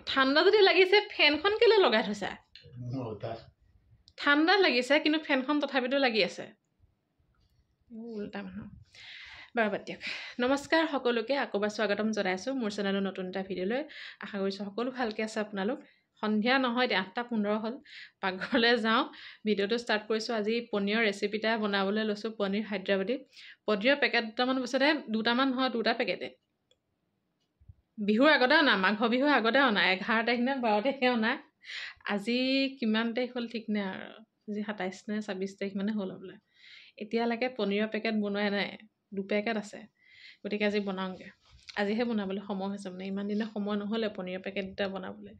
ঠাণ্ডা যদি লাগিছে ফেনখন কেলে লগাই থৈছা ঠাণ্ডা লাগিছে কিন্তু ফেনখন তথাপিতো লাগি আছে উল্টা মানুহ বাৰু বাদ দিয়ক নমস্কাৰ সকলোকে আকৌবাৰ স্বাগতম জনাইছোঁ মোৰ চেনেলৰ নতুন এটা ভিডিঅ'লৈ আশা কৰিছোঁ সকলো ভালকৈ আছে আপোনালোক সন্ধিয়া নহয় 8:15 হ'ল পাকঘৰলৈ যাওঁ ভিডিঅ'টো ষ্টাৰ্ট কৰিছোঁ আজি পনীৰৰ ৰেচিপি এটা বনাবলৈ লৈছোঁ পনীৰ হায়দৰাবাদী পনীৰৰ পেকেট দুটামান বছৰতে দুটামান হয় দুটা পেকেটে বিহুৰ আগতে অনা মাঘ বিহুৰ আগতে অনা 11 তাৰিখ নে 12 তাৰিখে অনা আজি কিমান তাৰিখ হ'ল ঠিক নাই আৰু আজি 27 নে 26 তাৰিখ মানে হ'ল হ'বলা এতিয়ালৈকে পনীৰৰ পেকেট বনোৱাই নাই দুপেকেট আছে গতিকে আজি বনাওঁগে আজিহে বনাবলৈ সময় হৈছে মানে ইমান দিনে সময় নহ'লে পনীৰৰ পেকেট দুটা বনাবলৈ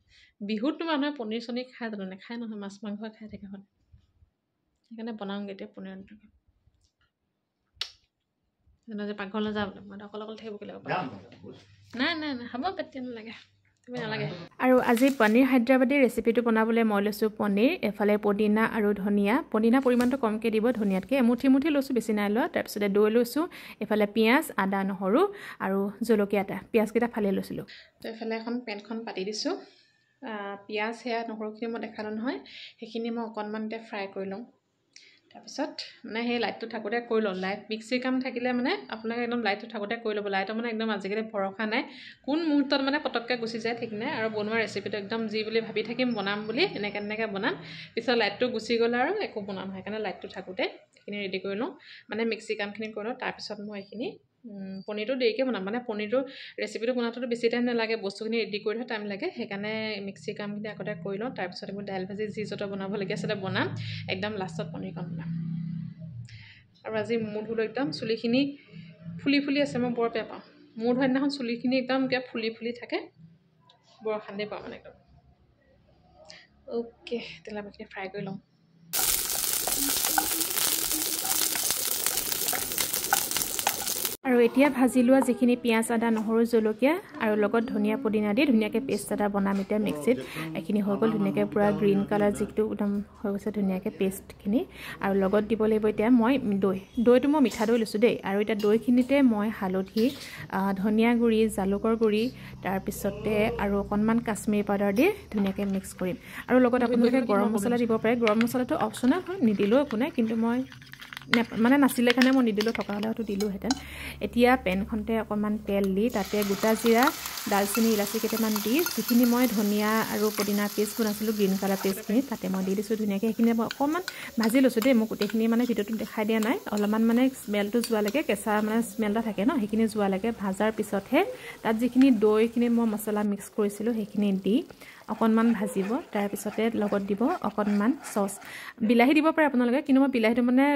বিহুততো মানুহে পনীৰ চনীৰ খায় জানো নেখায় নহয় মাছ মাংস খাই থাকে হয় সেইকাৰণে বনাওঁগে এতিয়া পনীৰ দুটা যে পাকঘৰলৈ যাওঁ মই অকল থাকিব লাগিব নাই নাই নাই হ'ব পেটি নালাগে তুমি নালাগে আৰু আজি পনীৰ হায়দৰাবাদী ৰেচিপিটো বনাবলৈ মই লৈছোঁ পনীৰ এফালে পদিনা আৰু ধনিয়া পদিনা পৰিমাণটো কমকৈ দিব ধনিয়াতকৈ এমুঠি লৈছোঁ বেছি নাই লোৱা তাৰপিছতে দৈ লৈছোঁ এফালে পিঁয়াজ আদা নহৰু আৰু জলকীয়া এটা পিঁয়াজকেইটা ফালি লৈছিলোঁ তো এফালে এখন পেনখন পাতি দিছোঁ পিঁয়াজ সেয়া নহৰুখিনি মই দেখালোঁ নহয় সেইখিনি মই অকণমান এতিয়া ফ্ৰাই কৰি লওঁ তাৰপিছত মানে সেই লাইটটো থাকোঁতে কৰি লওঁ লাইট মিক্সিৰ কাম থাকিলে মানে আপোনালোকে একদম লাইটটো থাকোঁতে কৰি ল'ব লাইটৰ মানে একদম আজিকালি ভৰসা নাই কোন মুহূৰ্তত মানে পটককৈ গুচি যায় ঠিক নাই আৰু বনোৱা ৰেচিপিটো একদম যি বুলি ভাবি থাকিম বনাম বুলি এনেকৈ বনাম পিছত লাইটটো গুচি গ'লে আৰু একো বনাম সেইকাৰণে লাইটটো থাকোঁতে এইখিনি ৰেডি কৰি লওঁ মানে মিক্সি কামখিনি কৰি লওঁ তাৰপিছত মই এইখিনি পনীৰটো দেৰিকৈ বনাম মানে পনীৰটো ৰেচিপিটো বনাওঁতেতো বেছি টাইম নালাগে বস্তুখিনি ৰেডি কৰি থোৱা টাইম লাগে সেইকাৰণে মিক্সি কামখিনি আগতে কৰি লওঁ তাৰপিছত মই দাইল ভাজি যি য'ত বনাবলগীয়া আছিলে বনাম একদম লাষ্টত পনীৰকণ বনাম আৰু আজি মূৰ ধুলোঁ একদম চুলিখিনি ফুলি আছে মই বৰ বেয়া পাওঁ মূৰ ধোৱা দিনাখন চুলিখিনি একদম কিবা ফুলি থাকে বৰ অশান্তি পাওঁ মানে একদম অ'কে তেলাপিখিনি ফ্ৰাই কৰি লওঁ আৰু এতিয়া ভাজি লোৱা যিখিনি পিঁয়াজ আদা নহৰু জলকীয়া আৰু লগত ধনিয়া পদিনা দি ধুনীয়াকৈ পেষ্ট এটা বনাম এতিয়া মিক্সিত এইখিনি হৈ গ'ল ধুনীয়াকৈ পূৰা গ্ৰীণ কালাৰ যিটো একদম হৈ গৈছে ধুনীয়াকৈ পেষ্টখিনি আৰু লগত দিব লাগিব এতিয়া মই দৈটো মই মিঠা দৈ লৈছোঁ দেই আৰু এতিয়া দৈখিনিতে মই হালধি ধনিয়া গুড়ি জালুকৰ গুড়ি তাৰপিছতে আৰু অকণমান কাশ্মীৰী পাউডাৰ দি ধুনীয়াকৈ মিক্স কৰিম আৰু লগত আপোনালোকে গৰম মছলা দিব পাৰে গৰম মছলাটো অপশ্যনেল হয় নিদিলেও একো নাই কিন্তু মই মানে নাছিলে কাৰণে মই নিদিলোঁ থকা হ'লে হয়তো দিলোঁহেঁতেন এতিয়া পেনখনতে অকণমান তেল দি তাতে গোটা জিৰা দালচেনি ইলাচি কেইটামান দি যিখিনি মই ধনিয়া আৰু পদিনা পেষ্ট বনাইছিলোঁ গ্ৰীণ কালাৰ পেষ্টখিনি তাতে মই দি দিছোঁ ধুনীয়াকৈ সেইখিনি মই অকণমান ভাজি লৈছোঁ দেই মই গোটেইখিনি মানে ভিডিঅ'টো দেখাই দিয়া নাই অলপমান মানে স্মেলটো যোৱালৈকে কেঁচা মানে স্মেল এটা থাকে ন সেইখিনি যোৱালৈকে ভাজাৰ পিছতহে তাত যিখিনি দৈখিনি মই মছলা মিক্স কৰিছিলোঁ সেইখিনি দি অকণমান ভাজিব তাৰপিছতে লগত দিব অকণমান চচ বিলাহী দিব পাৰে আপোনালোকে কিন্তু মই বিলাহীটো মানে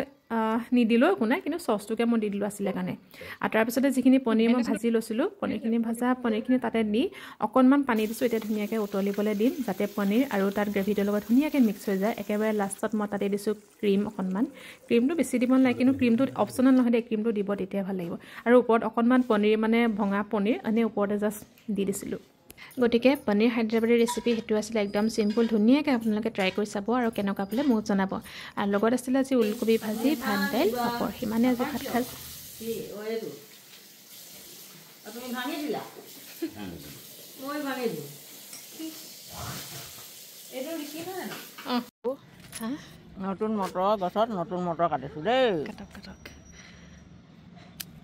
নিদিলেও একো নাই কিন্তু চচটোকে মই দি দিলোঁ আছিলে কাৰণে আৰু তাৰপিছতে যিখিনি পনীৰ মই ভাজি লৈছিলোঁ পনীৰখিনি তাতে দি অকণমান পানী দিছোঁ এতিয়া ধুনীয়াকৈ উতলিবলৈ দিম যাতে পনীৰ আৰু তাত গ্ৰেভিটোৰ লগত ধুনীয়াকৈ মিক্স হৈ যায় একেবাৰে লাষ্টত মই তাতে দিছোঁ ক্ৰীম অকণমান ক্ৰীমটো বেছি দিব নালাগে কিন্তু ক্ৰীমটো অপশ্যনেল নহয় দেই ক্ৰীমটো দিব তেতিয়া ভাল লাগিব আৰু ওপৰত অকণমান পনীৰ মানে ভঙা পনীৰ এনেই ওপৰতে জাষ্ট দি দিছিলোঁ গতিকে পনীৰ হায়দৰাবাদী ৰেচিপি সেইটো আছিলে একদম চিম্পুল ধুনীয়াকৈ আপোনালোকে ট্ৰাই কৰি চাব আৰু কেনেকুৱা পালে মোক জনাব আৰু লগত আছিলে আজি ওলকবি ভাজি ভাত দাইল পাপৰ সিমানে আজি ভাত খাল নতুন মটৰ গছত নতুন মটৰ কাটিছোঁ দেই কাটক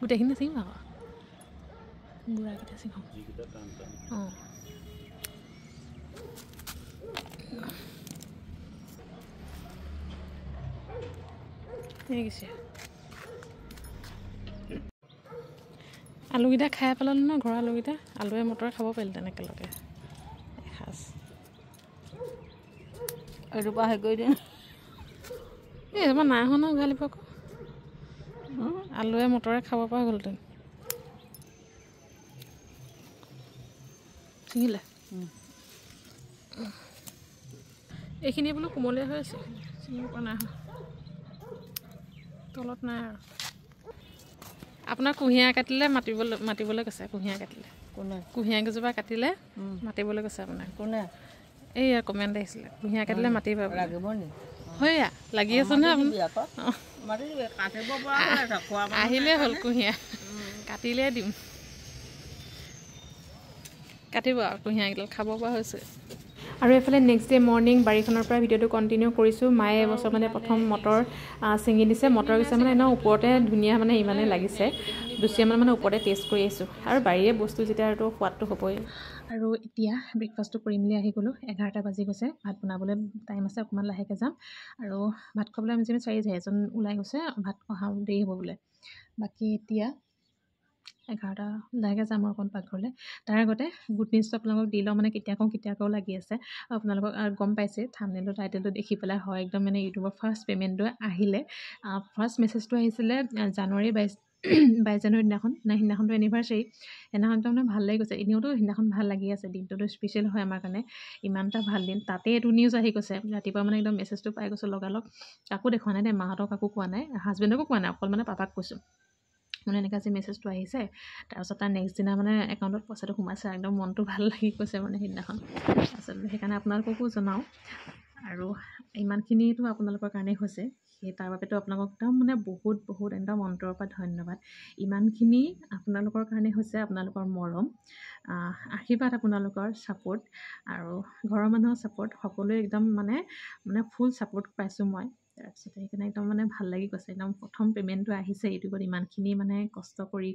গোটেইখিনি চিঙ আকৌ গুড়াকেইটা চিঙক অঁ আলুকেইটা খাই পেলালোঁ ন ঘৰৰ আলুকেইটা আলুৱে মটৰে খাব পাৰিলে একেলগে এসাঁজ এইটোৰ পৰা হেৰি কৰি দিম এই এইবাৰ নাই হোৱা ন গালিব আকৌ আলুৱে মটৰে খাব পৰা গ'লহেঁতেন ছিঙিলে এইখিনি বোলো কোমলীয়া হৈ আছে ছিঙিব পৰা নাই তলত নাই আৰু আপোনাৰ কুঁহিয়াৰ কাটিলে মাতিবলৈ কৈছে কুঁহিয়াৰ কাটিলে কোনে কুঁহিয়াৰ কেইজোপা কাটিলে মাতিবলৈ কৈছে আপোনাক কোনে এই কমেণ্ট আহিছিলে কুঁহিয়াৰ কাটিলে মাতিব লাগিব নি হয়া লাগি আছে নহয় আহিলে হ'ল কুঁহিয়াৰ কাটিলে দিম কাটিব আৰু কুঁহিয়াৰকেইডাল খাব পৰা হৈছে আৰু এফালে নেক্সট ডে মৰ্নিং বাৰীখনৰ পৰা ভিডিঅ'টো কণ্টিনিউ কৰিছোঁ মায়ে এবছৰ মানে প্ৰথম মটৰ ছিঙি দিছে মটৰ গিছে মানে একদম ওপৰতে ধুনীয়া মানে ইমানেই লাগিছে দুচিয়ামান মানে ওপৰতে টেষ্ট কৰি আহিছোঁ আৰু বাৰীৰে বস্তু যেতিয়া আৰু সোৱাদটো হ'বই আৰু এতিয়া ব্ৰেকফাষ্টটো কৰি মেলি আহি গ'লোঁ 11টা বাজি গৈছে ভাত বনাবলৈ টাইম আছে অকণমান লাহেকৈ যাম আৰু ভাত খাবলৈ আমি যেন 4 এজন ওলাই গৈছে ভাত অহা দেৰি হ'ব বোলে বাকী এতিয়া 11টা লাহেকৈ যাম আৰু অকণ পাকঘৰলৈ তাৰ আগতে গুড নিউজটো আপোনালোকক দি লওঁ মানে কেতিয়া কওঁ লাগি আছে আপোনালোকক গম পাইছে থাম্বনেইলটো টাইটেলটো দেখি পেলাই হয় একদম মানে ইউটিউবৰ ফাৰ্ষ্ট পে'মেণ্টটো আহিলে ফাৰ্ষ্ট মেছেজটো আহিছিলে জানুৱাৰী 22 জানুৱাৰী দিনাখন সেইদিনাখনটো এনিভাৰ্চাৰী সেইদিনাখনটো মানে ভাল লাগি গৈছে এনেওতো সেইদিনাখন ভাল লাগি আছে দিনটোতো স্পেচিয়েল হয় আমাৰ কাৰণে ইমান এটা ভাল দিন তাতে এইটো নিউজ আহি গৈছে ৰাতিপুৱা মানে একদম মেছেজটো পাই গৈছোঁ লগালগ কাকো দেখুওৱা নাই দেই মাহঁতক কাকো কোৱা নাই হাজবেণ্ডকো কোৱা নাই অকল মানে পাপাক কৈছোঁ মানে এনেকৈ আজি মেছেজটো আহিছে তাৰপিছত তাৰ নেক্সট দিনা মানে একাউণ্টত পইচাটো সোমাইছে একদম মনটো ভাল লাগি গৈছে মানে সেইদিনাখন তাৰপিছত সেইকাৰণে আপোনালোককো জনাওঁ আৰু ইমানখিনিতো আপোনালোকৰ কাৰণেই হৈছে সেই তাৰ বাবেতো আপোনালোকক একদম মানে বহুত একদম অন্তৰৰ পৰা ধন্যবাদ ইমানখিনি আপোনালোকৰ কাৰণে হৈছে আপোনালোকৰ মৰম আশীৰ্বাদ আপোনালোকৰ ছাপোৰ্ট আৰু ঘৰৰ মানুহৰ ছাপোৰ্ট সকলোৱে একদম মানে ফুল ছাপোৰ্ট পাইছোঁ মই তাৰপিছতে সেইকাৰণে একদম মানে ভাল লাগি গৈছে একদম প্ৰথম পে'মেণ্টটো আহিছে ইউটিউবত ইমানখিনি মানে কষ্ট কৰি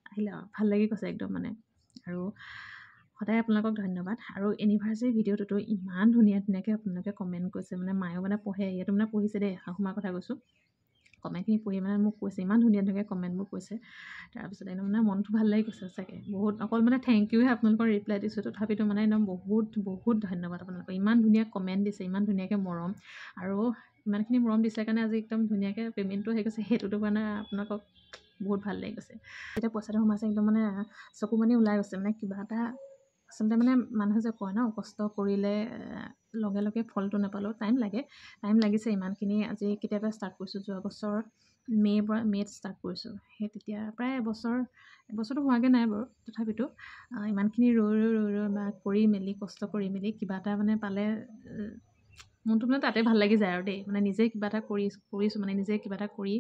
আহিলে আৰু ভাল লাগি গৈছে একদম মানে আৰু সদায় আপোনালোকক ধন্যবাদ আৰু এনিভাৰ্চাৰী ভিডিঅ'টোতো ইমান ধুনীয়াকৈ আপোনালোকে কমেণ্ট কৰিছে মানে মায়েও মানে পঢ়ে ইয়াতো মানে পঢ়িছে দেই শাহুমাৰ কথা কৈছোঁ কমেণ্টখিনি পঢ়ি মানে মোক কৈছে ইমান ধুনীয়াকৈ কমেণ্টবোৰ কৈছে তাৰপিছত একদম মানে মনটো ভাল লাগি গৈছে চাগে বহুত অকল মানে থেংক ইউহে আপোনালোকৰ ৰিপ্লাই দিছোঁ তথাপিতো মানে একদম বহুত ধন্যবাদ আপোনালোকৰ ইমান ধুনীয়া কমেণ্ট দিছে ইমান ধুনীয়াকৈ মৰম আৰু ইমানখিনি মৰম দিছে কাৰণে আজি একদম ধুনীয়াকৈ পে'মেণ্টটো হৈ গৈছে সেইটোতো কাৰণে আপোনালোকক বহুত ভাল লাগি গৈছে এতিয়া পইচাটো সোমাইছে একদম মানে চকু মানি ওলাই গৈছে মানে কিবা এটা আচলতে মানে মানুহে যে কয় ন কষ্ট কৰিলে লগে লগে ফলটো নাপালেও টাইম লাগিছে ইমানখিনি আজি কেতিয়াবা ষ্টাৰ্ট কৰিছোঁ যোৱা বছৰ মে'ত ষ্টাৰ্ট কৰিছোঁ সেই তেতিয়া প্ৰায় এবছৰটো হোৱাগৈ নাই বাৰু তথাপিতো ইমানখিনি ৰৈ বা কৰি মেলি কষ্ট কৰি মেলি কিবা এটা মানে পালে মনটো মানে তাতে ভাল লাগি যায় আৰু দেই মানে নিজে কিবা এটা কৰিছোঁ মানে নিজে কিবা এটা কৰি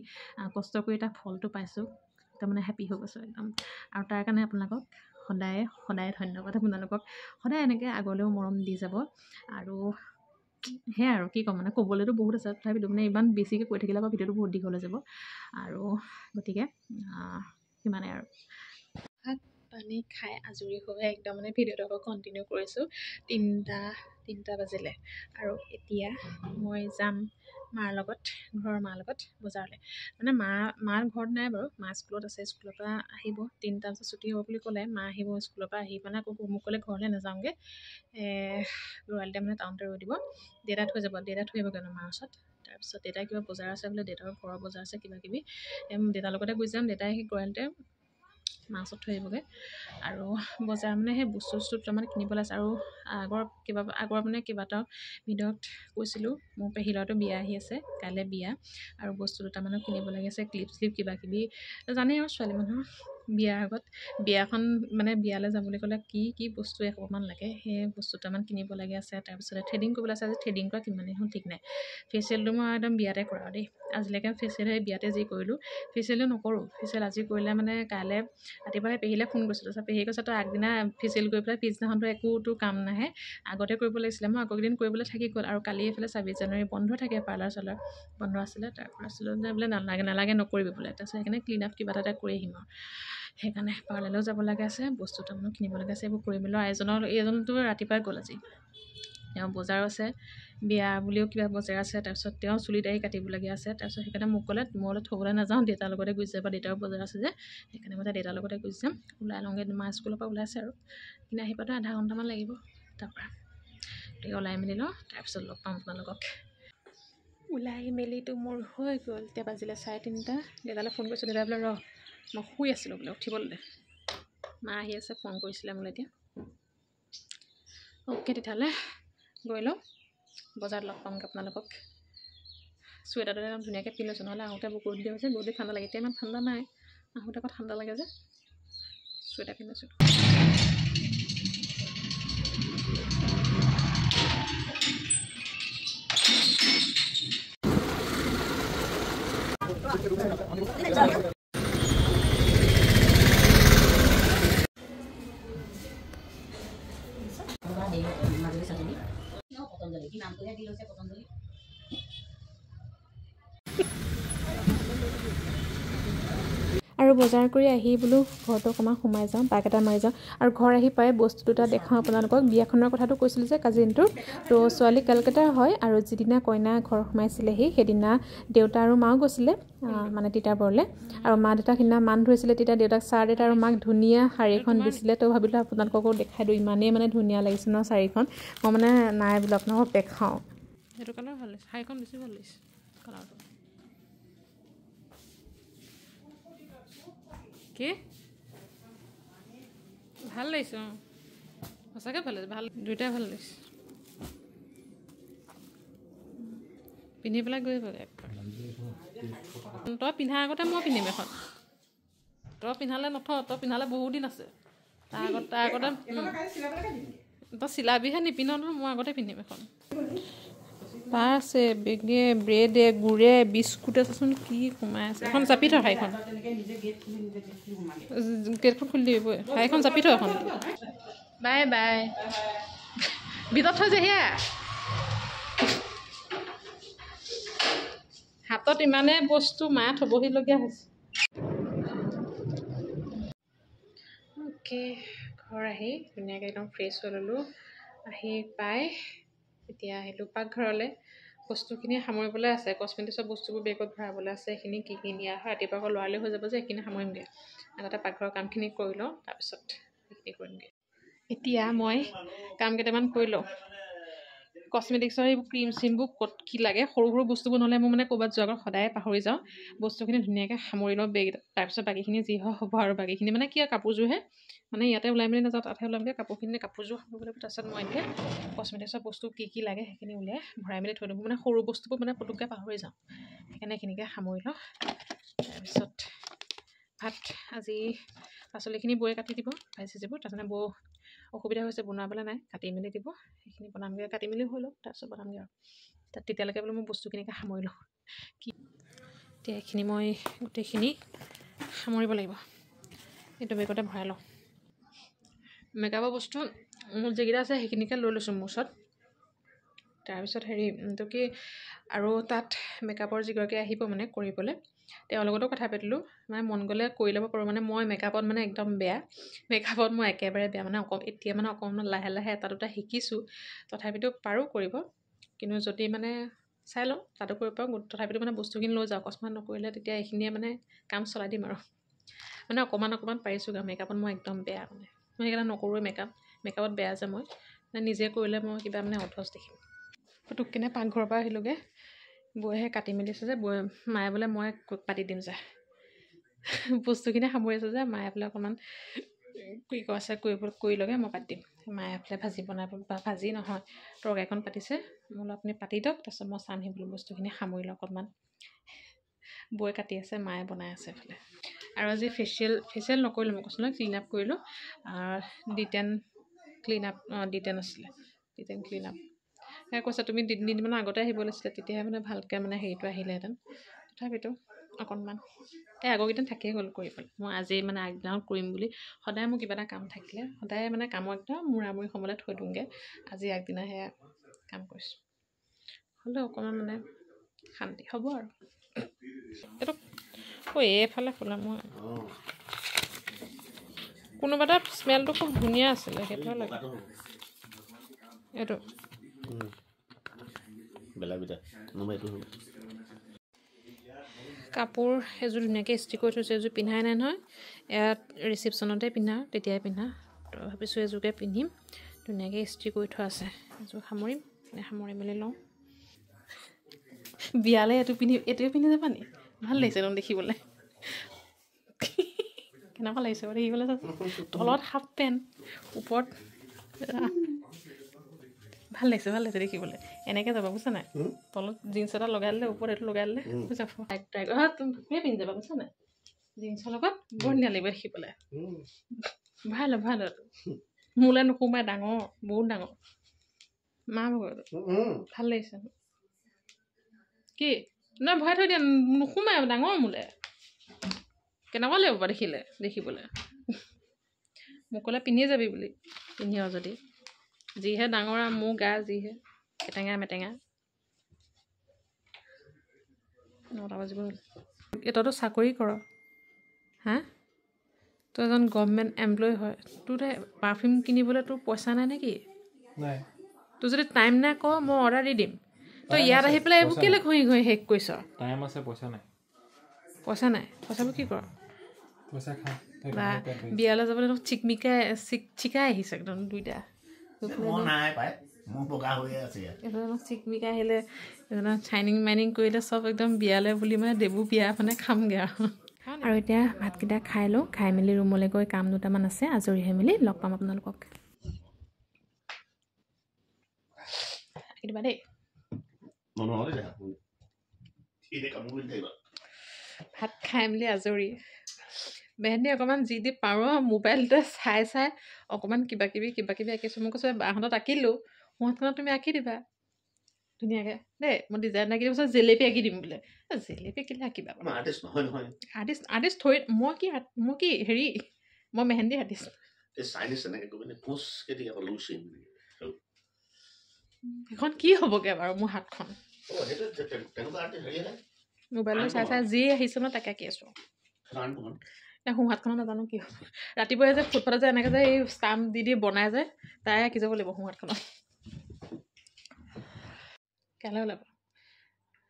কষ্ট কৰি এটা ফলটো পাইছোঁ একদম মানে হেপী হৈ গৈছোঁ একদম আৰু তাৰ কাৰণে আপোনালোকক সদায় ধন্যবাদ আপোনালোকক সদায় এনেকৈ আগলৈও মৰম দি যাব আৰু সেয়াই আৰু কি ক'ম মানে ক'বলৈতো বহুত আছে তথাপিতো মানে ইমান বেছিকৈ কৈ থাকিলে আকৌ ভিডিঅ'টো বহুত দীঘল হৈ যাব আৰু গতিকে সিমানেই আৰু ভাত পানী খাই আজৰি হৈ একদম মানে ভিডিঅ'টো আকৌ কণ্টিনিউ কৰিছোঁ 3টা বাজিলে আৰু এতিয়া মই যাম মাৰ লগত বজাৰলৈ মানে মা ঘৰত নাই বাৰু মা স্কুলত আছে স্কুলৰ পৰা আহিব 3টা বজাত ছুটি হ'ব বুলি ক'লে মা আহিব স্কুলৰ পৰা আহি পেলাই আকৌ মোক ক'লে ঘৰলৈ নাযাওঁগৈ ল'ৰালিতে মানে টাউনতে ৰৈ দিব দেউতা থৈ আহিবগৈ মাৰ ওচৰত তাৰপিছত দেউতাই কিবা বজাৰ আছে বোলে দেউতাৰ ঘৰৰ বজাৰ আছে কিবাকিবি দেউতাৰ লগতে গুচি যাম দেউতাই সেই গৰালিতে মাৰ ওচৰত থৈ আহিবগৈ আৰু বজাৰ মানে সেই বস্তু দুটামান কিনিবলৈ আছে আৰু আগৰ মানে কেইবাটাও ভিডিঅ'ত কৈছিলোঁ মোৰ পেহী ল'ৰাটো বিয়া আহি আছে কাইলৈ বিয়া আৰু বস্তু দুটামানো কিনিব লাগি আছে ক্লিপ কিবাকিবি জানেই আৰু ছোৱালী মানুহৰ বিয়াৰ আগত বিয়াখন মানে বিয়ালৈ যাবলৈ ক'লে কি বস্তু এসোপামান লাগে সেই বস্তু দুটামান কিনিব লাগি আছে তাৰপিছতে থ্ৰেডিং কৰিবলৈ আছে আজি থ্ৰেডিং কৰা কিমান দিন হ'ল ঠিক নাই ফেচিয়েলটো মই একদম বিয়াতে কৰা দেই আজিলৈকে ফেচিয়েল সেই বিয়াতে যি কৰিলোঁ ফেচিয়েলো নকৰোঁ ফেচিয়েল আজি কৰিলে মানে কাইলৈ ৰাতিপুৱাই পেহীলৈ ফোন কৰিছিলোঁ তাৰপিছত পেহীয়ে কৈছে তই আগদিনা ফেচিয়েল কৰি পেলাই পিছদিনাখনতো একোতো কাম নাহে আগতে কৰিব লাগিছিলে মই আগৰ দিন কৰিবলৈ থাকি গ'ল আৰু কালি এইফালে 26 জানুৱাৰী বন্ধ থাকে পাৰ্লাৰ চাৰ্লাৰ বন্ধ আছিলে তাৰপৰা বোলে নালাগে নকৰিবি বোলে তাৰপিছত সেইকাৰণে ক্লিন আপ কিবা এটা কৰি আহিম আৰু সেইকাৰণে পাৰ্লাৰলৈও যাব লগা আছে বস্তু তাৰমানে কিনিব লগা আছে এইবোৰ কৰি মেলি এইজনতো ৰাতিপুৱাই গ'ল আজি তেওঁ বজাৰ আছে বিয়া বুলিও কিবা বজাৰ আছে তাৰপিছত তেওঁ চুলি দাড়ি কাটিবলগীয়া আছে তাৰপিছত সেইকাৰণে মোক ক'লে মই থ'বলৈ নাযাওঁ দেউতাৰ লগতে গুচি যাবা দেউতাৰো বজাৰ আছে যে সেইকাৰণে মই দেউতাৰ লগতে গুচি যাম ওলাই লওঁগৈ মা স্কুলৰ পৰা ওলাইছে আৰু কিন্তু আহি পাওঁতে আধা ঘণ্টামান লাগিব তাৰপৰা গতিকে ওলাই মেলি লওঁ তাৰপিছত লগ পাম আপোনালোকক ওলাই মেলিতো মোৰ হৈ গ'ল এতিয়া বাজিলে 3:30 দেউতালৈ ফোন কৰিছোঁ দেউতা বোলে মই শুই আছিলোঁ বোলে উঠিবলৈ দে মা আহি আছে ফোন কৰিছিলে মোলৈ এতিয়া অ'কে তেতিয়াহ'লে গৈ লওঁ বজাৰত লগ পামগৈ আপোনালোকক চুৱেটাৰটো একদম ধুনীয়াকৈ পিন্ধি লৈছোঁ নহ'লে আহোঁতে বহুত গধূলি হৈছে গধূলি ঠাণ্ডা লাগে এতিয়া ইমান ঠাণ্ডা নাই আহোঁতে আকৌ ঠাণ্ডা লাগে যে চুৱেটাৰ পিন্ধিছোঁ আৰু বজাৰ কৰি আহি বোলো ঘৰটো অকণমান সোমাই যাওঁ, বাগ এটা মাৰি যাওঁ। আৰু ঘৰ আহি পাই বস্তু দুটা দেখাওঁ আপোনালোকক। বিয়াখনৰ কথাটো কৈছিলোঁ যে কাজিনটোৰ, তো ছোৱালী কেলকাতাৰ হয়। আৰু যিদিনা কইনা ঘৰ সোমাইছিলেহি সেইদিনা দেউতা আৰু মাও গৈছিলে মানে তিতাবৰলৈ। আৰু মা দেউতাক সিদিনা মান ধৰিছিলে, তেতিয়া দেউতাক চাৰ্ট এটা আৰু মাক ধুনীয়া শাৰী এখন দিছিলে। তো ভাবিলোঁ আপোনালোককো দেখাই দিওঁ, ইমানেই মানে ধুনীয়া লাগিছে ন শাৰীখন। মই মানে নাই বোলো আপোনালোকক দেখাওঁ। সেইটো কালাৰ ভাল লাগিছে, শাৰীখন বেছি ভাল লাগিছে কালাৰটো। কি ভাল লাগিছে? অঁ সঁচাকৈ ভাল লাগিছে, ভাল দুইটাই ভাল লাগিছে। পিন্ধি পেলাই গৈ তই পিন্ধাৰ আগতে মই পিন্ধিম এখন। তই পিন্ধালে নথওঁ, তই পিন্ধালে বহুত দিন আছে। তাৰ আগতে তই চিলাবিহে, নিপিন্ধ নহয়। মই আগতে পিন্ধিম এখন। তাৰ আছে বেগে ব্ৰেডে গুড়ে বিস্কুটে, চাচোন কি সোমাই আছে। এখন জাপি থওঁ শাৰীখন, গেটখন খুলি দিবি। শাৰীখন জাপি থওঁ এখন। Bye bye. ভিতৰত থৈ যে সেয়া হাতত ইমানেই বস্তু মায়ে থ'বহিলগীয়া হৈছে। অ'কে, ঘৰ আহি ধুনীয়াকৈ একদম ফ্ৰেছ হৈ ল'লোঁ। আহি পাই এতিয়া আহিলোঁ পাকঘৰলৈ। বস্তুখিনি সামৰিবলৈ আছে, কচমেটিক্সৰ বস্তুবোৰ বেগত ভৰাবলৈ আছে। সেইখিনি কি কি নিয়া হয়, ৰাতিপুৱা আকৌ লৰালৰি হৈ যাব যে, সেইখিনি সামৰিমগৈ। আগতে পাকঘৰৰ কামখিনি কৰি লওঁ, তাৰপিছত সেইখিনি কৰিমগৈ। এতিয়া মই কাম কেইটামান কৰি লওঁ। কচমেটিক্সৰ এইবোৰ ক্ৰীম চিমবোৰ ক'ত কি লাগে, সৰু সৰু বস্তুবোৰ নহ'লে মোৰ মানে ক'ৰবাত যোৱাৰ আগত সদায় পাহৰি যাওঁ। বস্তুখিনি ধুনীয়াকৈ সামৰি লওঁ বেগ এটা, তাৰপিছত বাকীখিনি যি হয় হ'ব। আৰু বাকীখিনি মানে কি আৰু কাপোৰযোৰহে, মানে ইয়াতে ওলাই মেলি নাযাওঁ, তাতহে ওলামগৈ। কাপোৰযোৰ সামৰিব লাগিব। তাৰপিছত মই এনেকৈ কচমেটিক্সৰ বস্তু কি কি লাগে সেইখিনি উলিয়াই ভৰাই মেলি থৈ দিওঁ। মানে সৰু বস্তুবোৰ মানে পটককৈ পাহৰি যাওঁ, সেইকাৰণে এইখিনিকে সামৰি লওঁ। তাৰপিছত ভাত আজি পাচলিখিনি বৌয়ে কাটি দিব, ভাজি যিবোৰ। তাৰপিছত বৌ অসুবিধা হৈছে, বনাবলৈ নাই, কাটি মেলি দিব। সেইখিনি বনামগৈ, কাটি মেলি হৈ লওক, তাৰপিছত বনামগৈ আৰু। তেতিয়ালৈকে বোলো মই বস্তুখিনিকে সামৰি লওঁ। কি এতিয়া এইখিনি মই গোটেইখিনি সামৰিব লাগিব। এইটো বেগতে ভৰাই লওঁ। মেকআপৰ বস্তু মোৰ যিকেইটা আছে সেইখিনিকে লৈ লৈছোঁ মোৰ ওচৰত। তাৰপিছত এইটো কি আৰু তাত মেকআপৰ যিগৰাকী আহিব মানে কৰিবলৈ, তেওঁৰ লগতো কথা পাতিলোঁ। মানে মন গ'লে কৰি ল'ব পাৰোঁ। মানে মই মেকআপত মানে একদম বেয়া। মেকআপত মই একেবাৰে বেয়া। মানে এতিয়া মানে অকণমান লাহে লাহে এটা দুটা শিকিছোঁ, তথাপিতো পাৰোঁ কৰিব। কিন্তু যদি মানে চাই লওঁ, তাতো কৰিব পাৰোঁ। তথাপিতো মানে বস্তুখিনি লৈ যাওঁ, অকস্মাত নকৰিলে তেতিয়া এইখিনিয়ে মানে কাম চলাই দিম আৰু। মানে অকণমান পাৰিছোঁগৈ। মেকআপত মই একদম বেয়া, মানে মই সেইকাৰণে নকৰোঁৱে মেকআপত বেয়া যে মই। মানে নিজে কৰিলে মই কিবা মানে অধচ দেখিম। পুতুককেনে পাকঘৰৰ পৰা আহিলোঁগৈ। বৌয়েহে কাটি মেলিছে যে, মায়ে বোলে মই পাতি দিম যা। বস্তুখিনি সামৰি আছে যে, মায়ে বোলে অকণমান কি কৈছে কৰি লগে, মই পাতি দিম। মায়ে এফালে ভাজি বনাব, ভাজি নহয় তৰকাৰীখন পাতিছে। মই বোলো আপুনি পাতি দিয়ক, তাৰপিছত মই চামহি বোলো বস্তুখিনি সামৰি লওঁ অকণমান। বৌয়ে কাটি আছে, মায়ে বনাই আছে এফালে। আৰু আজি ফেচিয়েল নকৰিলোঁ, মই কৈছোঁ নহয় ক্লিন আপ কৰিলোঁ। D10 ক্লিন আপ, D10 আছিলে, D10 ক্লিন আপ। সেয়া কৈছে তুমি 2 দিনমানৰ আগতে আহিব লাগিছিলে, তেতিয়াহে মানে ভালকৈ মানে হেৰিটো আহিলেহেঁতেন। তথাপিতো অকণমান আগৰকেইদিন থাকিয়ে গ'ল কৰিবলৈ। মই আজি মানে আগদিনাখন কৰিম বুলি, সদায় মোৰ কিবা এটা কাম থাকিলে সদায় মানে কামৰ একদম মূৰামূৰি সময়লৈ থৈ দিওঁগৈ। আজি আগদিনা সেয়া কাম কৰিছোঁ। হ'লেও অকণমান মানে শান্তি হ'ব আৰু। এইটো এইফালে খোলা মই কোনোবা এটা স্মেলটো খুব ধুনীয়া আছিলে, সেইটোহে লাগে। এইটো কাপোৰ এযোৰ ধুনীয়াকৈ ইস্ত্ৰি কৰি থৈছোঁ। এযোৰ পিন্ধাই নাই নহয়, ইয়াত ৰিচিপশ্যনতে পিন্ধা, তেতিয়াই পিন্ধা। তো ভাবিছোঁ এযোৰকে পিন্ধিম। ধুনীয়াকৈ ইস্ত্ৰি কৰি থোৱা আছে, এযোৰ সামৰিম। সামৰি মেলি লওঁ। বিয়ালৈ এইটোৱে পিন্ধি যাবা নি? ভাল লাগিছে ন দেখিবলৈ। কেনেকুৱা লাগিছে বাৰু দেখিবলৈ? তলত হাফ পেণ্ট, ওপৰত ভাল লাগিছে দেখিবলৈ। এনেকৈ যাবা বুজিছা নাই? তলত জিন্স এটা লগাই দিলে, ওপৰত এইটো লগাই দিলে বুজিছা। তুমিয়ে পিন্ধি যাবা বুজিছা নাই? জিন্সৰ লগত বৰ ধুনীয়া লাগিব দেখিবলৈ। ভাল মোলৈ নোসোমাই, ডাঙৰ, বহুত ডাঙৰ। মা ভাগৰ ভাল লাগিছে। কি নহয় ভৰাই থৈ দিয়া, নোসোমাই, ডাঙৰ মোলৈ। কেনেকুৱা লাগিব বাৰু দেখিবলৈ? মোক ক'লে পিন্ধি যাবি বুলি, পিন্ধি আৰু যদি যিহে ডাঙৰ আৰু মোৰ গা যিহে। কেটেঙা মেটেঙা 9টা বাজিব হ'ল তইতো চাকৰি কৰ হা তই এজন গভৰ্ণমেণ্ট এমপ্লয়ী হয় তোৰ পাৰফিউম কিনিবলৈ তোৰ পইচা নাই নেকি নাই তোৰ যদি টাইম নাই ক মই অৰ্ডাৰ দি দিম তই ইয়াত আহি পেলাই এইবোৰ কেলৈ ঘঁহি ঘঁহি শেষ কৰিছ টাইম আছে পইচা নাই পইচাবোৰ কি কৰ পইচা খা বা বিয়ালৈ যাবলৈ চিকমিকাই চিকাই আহিছে একদম দুইটা চিকমিকাই আহিলে চাইনিং মাইনিং কৰিলে চব একদম বিয়ালৈ বুলি মানে দেৱু বিয়া মানে খামগৈ আৰু এতিয়া ভাতকেইটা খাই লওঁ খাই মেলি ৰুমলৈ গৈ কাম দুটামান আছে আজৰি হৈ মেলি লগ পাম আপোনালোকক দেই ভাত খাই মেলি আজৰি মেহেন্দি অকণমান যি দি পাৰোঁ মোবাইলতে চাই অকণমান কিবা কিবি আঁকিছোঁ মই কৈছোঁ বাহঁতত আঁকিলোঁ সিহঁতখনত তুমি আঁকি দিবা ধুনীয়াকৈ দেই মই ডিজাইন আঁকি দিম জেলেপি আঁকি দিম বোলে জেলেপি কেলৈ আঁকিবা আৰ্টিষ্ট থৈ মই কি হেৰি মই মেহেন্দি আৰ্টিষ্ট সেইখন কি হ'বগৈ বাৰু মোৰ হাতখন মোবাইলটো চাই যি আহিছে মই তাকে আঁকি আছোঁ সোঁহাতখনত নাজানো কি হ'ব ৰাতিপুৱাই যে ফুটপাথত যে এনেকৈ যে এই ষ্টাম্প দি বনাই যায় তাই আঁকি যাব লাগিব সোঁহাতখনত কাইলৈ ওলাব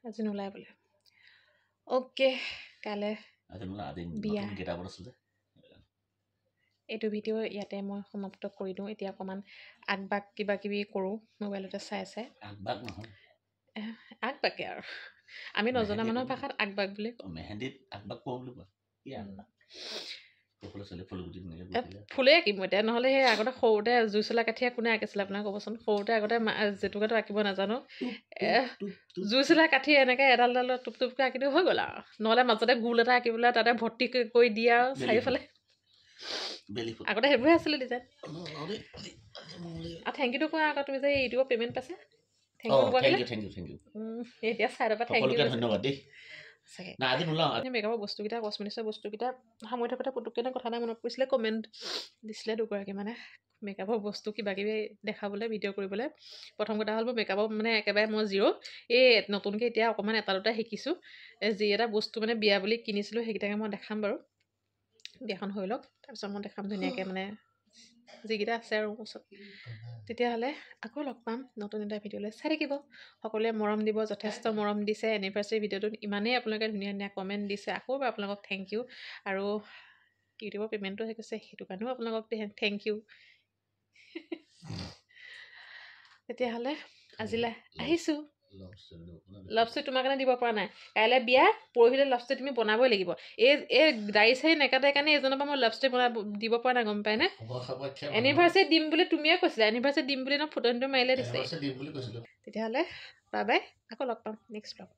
আজি নোলায় বোলে অ'কে কাইলৈ বিয়া এইটো ভিডিঅ' ইয়াতে মই সমাপ্ত কৰি দিওঁ এতিয়া অকণমান আগবাগ কিবা কিবি কৰোঁ মোবাইলতে চাই আগবাগে আৰু আমি নজনা মানুহৰ ভাষাত আগবাগ বুলি কওঁ মেহেন্দিত আগবাগ কোৱা বুলি কয় ফুলেই আঁকিম এতিয়া নহ'লে সেই আগতে সৰুতে জুই চলা কাঠিয়ে কোনে আঁকিছিলে আপোনাক ক'বচোন সৰুতে আগতে জেতুকাটো আঁকিব নাজানো জুই চলা কাঠি এনেকৈ এডাল টোপ টোপকৈ আঁকি দিওঁ হৈ গ'ল আৰু নহ'লে মাজতে গোল এটা আঁকি পেলাই তাতে ভৰ্তি কৰি দিয়ে আৰু চাৰিওফালে আগতে সেইবোৰে আছিলে ডিজাইন আৰু থেংক ইউটো কোৱা আকৌ তুমি যে ইউটিউবত পে'মেণ্ট পাইছা থেংক ইউ এতিয়া চাইডৰ পৰা থেংক ইউ ধন্যবাদ দেই মেকআপৰ বস্তুকেইটা কচমেটিক্সৰ বস্তুকেইটা সামৰি থাকোঁতে পুটুককৈ কথা এটা মনত পৰিছিলে কমেণ্ট দিছিলে দুগৰাকী মানে মেকআপৰ বস্তু কিবা কিবি দেখাবলৈ ভিডিঅ' কৰিবলৈ প্ৰথম কথা হ'ল মই মেকআপৰ মানে একেবাৰে মই জিৰ' এই নতুনকৈ এতিয়া অকণমান এটা দুটা শিকিছোঁ যি এটা বস্তু মানে বিয়া বুলি কিনিছিলোঁ সেইকেইটাকে মই দেখাম বাৰু বিয়াখন হৈ লওক তাৰপিছত মই দেখাম ধুনীয়াকৈ মানে যিকেইটা আছে আৰু ওচৰত তেতিয়াহ'লে আকৌ লগ পাম নতুন এটা ভিডিঅ'লৈ চাই থাকিব সকলোৱে মৰম দিব যথেষ্ট মৰম দিছে এনিভাৰ্চাৰী ভিডিঅ'টোত ইমানেই আপোনালোকে ধুনীয়া ধুনীয়া কমেণ্ট দিছে আকৌ এবাৰ আপোনালোকক থেংক ইউ আৰু ইউটিউবৰ পে'মেণ্টটো হৈ গৈছে সেইটো কাৰণেও আপোনালোকক থেংক ইউ তেতিয়াহ'লে আজিলৈ আহিছোঁ লাভ ষ্টৰি তোমাৰ কাৰণে দিব পৰা নাই কাইলৈ বিয়া পৰহিলৈ লাভ ষ্টৰি তুমি বনাবই লাগিব এই দাড়ি চাৰি নেকাটাৰ কাৰণে এইজনৰ পৰা মই লাভ ষ্টৰি দিব পৰা নাই গম পায়নে এনিভাৰ্চাৰী দিম বুলি তুমিয়ে কৈছিলা এনিভাৰ্চাৰী দিম বুলি ন ফটো মাৰিলে দিছে তেতিয়াহ'লে বাই বাই আকৌ লগ পাম নেক্সট ব্লগ